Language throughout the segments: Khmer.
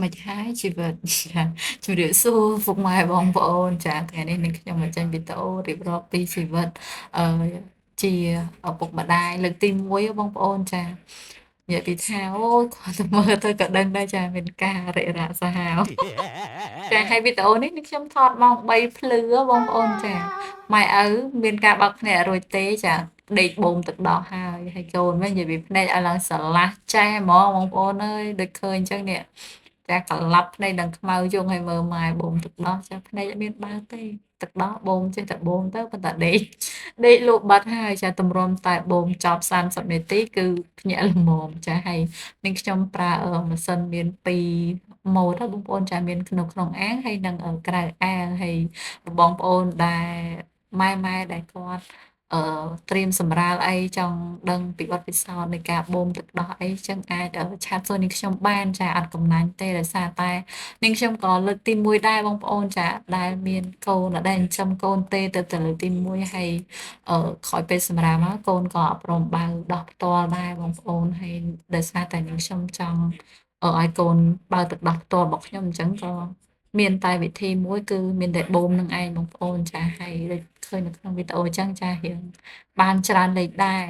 មិនហើយជីវិតចាជំរាបសួរពុកម៉ែបងប្អូនចាថ្ងៃនេះនឹងខ្ញុំមកចេញវីដេអូរៀបរាប់ពីជីវិតអឺជាឪពុកម្ដាយលើកទី1បងប្អូនចានិយាយពីថាអូយគាត់ទៅមើលទៅក៏ដឹងដែរចាមានការរិះរ៉ាសាហាវចាហើយវីដេអូនេះនឹងខ្ញុំថតម៉ោង3ភ្លឺបងប្អូនចាម៉ែឪមានការបើកភ្នែករួចទេចាដេកបូមទឹកដោះហើយកូនវិញនិយាយពីភ្នែកឲ្យឡើងស្រឡះចាស់ហ្មងបងប្អូនអើយដូចឃើញអញ្ចឹងនេះ ចាក្លាប់ភ្នែកនឹងខ្មៅយងឲ្យមើលម៉ែបូមទឹកដោះចាភ្នែកអត់មានបើកទេទឹកដោះបូមចេះតែបូមទៅប៉ុន្តែដេកលក់បាត់ហើយចាទម្រាំតែបូមចប់30នាទីគឺភ្ញាក់ល្មមចាហើយនាងខ្ញុំប្រើម៉ាស៊ីនមាន2ម៉ូដហ្នឹងបងប្អូនចាមានក្នុងអាងហើយនិងក្រៅអាងហើយបងប្អូនដែលម៉ែដែលគាត់អឺត្រៀមសម្រាលអីចង់ដឹងពីបទពិសោធន៍នៃការបូមទឹកដោះអីចឹងអាចឆាតសួរនាងខ្ញុំបានចាអត់កំណាញ់ទេដោយសារតែនាងខ្ញុំក៏លើកទី1ដែរបងប្អូនចាដែលមានកូនដែលចិញ្ចឹមកូនទេទៅលើកទី1ហើយក្រោយពេលសម្រាលមកកូនក៏អត់ព្រមបើដោះផ្ទាល់ដែរបងប្អូនហើយដោយសារតែនាងខ្ញុំចង់ឲ្យកូនបើទឹកដោះផ្ទាល់របស់ខ្ញុំអញ្ចឹងក៏មានតែវិធីមួយគឺមានតែបូមនឹងឯងបងប្អូនចាហើយដូចឃើញនៅក្នុងវីដេអូអញ្ចឹងចារៀងបានច្រើនលេខដែរ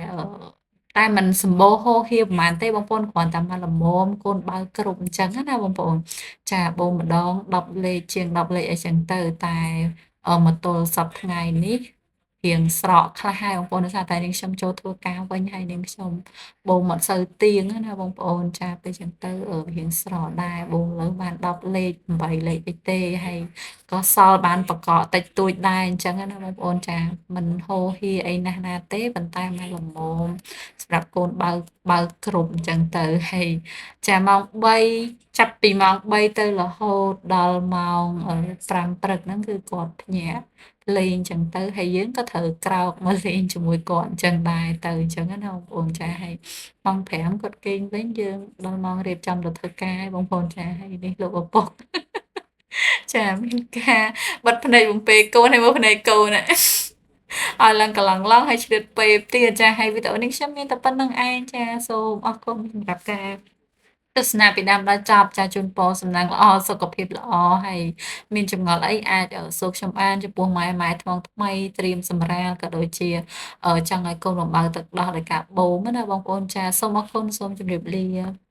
តែมันសម្បូរហូរហៀរប្រហែលទេបងប្អូនគ្រាន់តែមកល្មមកូនបើគ្រប់អញ្ចឹងណាបងប្អូនចាបូមម្ដង10លេខជាង10លេខអីចឹងទៅតែមកទល់សប្តាហ៍ថ្ងៃនេះរៀងស្រកខ្លះហើយបងប្អូនដោយសារតែនាងខ្ញុំចូលធ្វើការវិញហើយនាងខ្ញុំបូមអត់សូវទៀងណាបងប្អូនចាពេលចឹងទៅរៀងស្រកដែរបូមលើបាន10លេខ8លេខអីទេហើយក៏សល់បានបកកតិចតួចដែរអញ្ចឹងណាបងប្អូនចាមិនហូរហៀរអីណាស់ណាទេប៉ុន្តែមកល្មម សម្រាប់កូនបើគ្រប់អញ្ចឹងទៅហើយចាម៉ោង3ចាប់ពីម៉ោង3ទៅរហូតដល់ម៉ោង5ព្រឹកហ្នឹងគឺគាត់ភ្ញាក់លេងអញ្ចឹងទៅហើយយើងក៏ត្រូវក្រោកមកលេងជាមួយគាត់អញ្ចឹងដែរទៅអញ្ចឹងណាបងប្អូនចាហើយម៉ោង5គាត់គេងវិញយើងដល់ម៉ោងរៀបចំទៅធ្វើការហើយបងប្អូនចាហើយនេះលោកឪពុកចាមានការបិទភ្នែកបំពេកូនហើយមើលភ្នែកកូនណា ឲ្យឡើងកន្លងឡងហើយឆ្លៀតពេកទៀតចាហើយវីដេអូនេះខ្ញុំមានតែប៉ុណ្្នឹងឯងចាសូមអរគុណសម្រាប់ការទស្សនាពីដើមដល់ចប់ចាជូនពរសំណាងល្អសុខភាពល្អហើយមានចម្ងល់អីអាចសួរខ្ញុំបានចំពោះម៉ែថ្មងថ្មីត្រៀមសម្រាលក៏ដូចជាចង់ឲ្យកូនបំបៅទឹកដោះដោយការបូមណាបងប្អូនចាសូមអរគុណសូមជម្រាបលា